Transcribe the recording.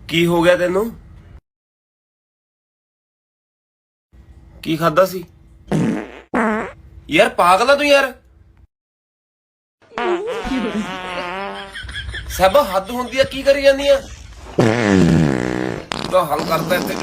ਕੀ ਹੋ ਗਿਆ ਤੈਨੂੰ? ਕੀ ਖਾਦਾ ਸੀ ਯਾਰ? ਪਾਗਲ ਆ ਤੂੰ ਯਾਰ। ਸਭ ਹੱਦ ਹੁੰਦੀ ਆ, ਕੀ ਕਰੀ ਜਾਂਦੀ ਆ? ਤਾਂ ਹੱਲ ਕਰਦਾ ਇੱਥੇ।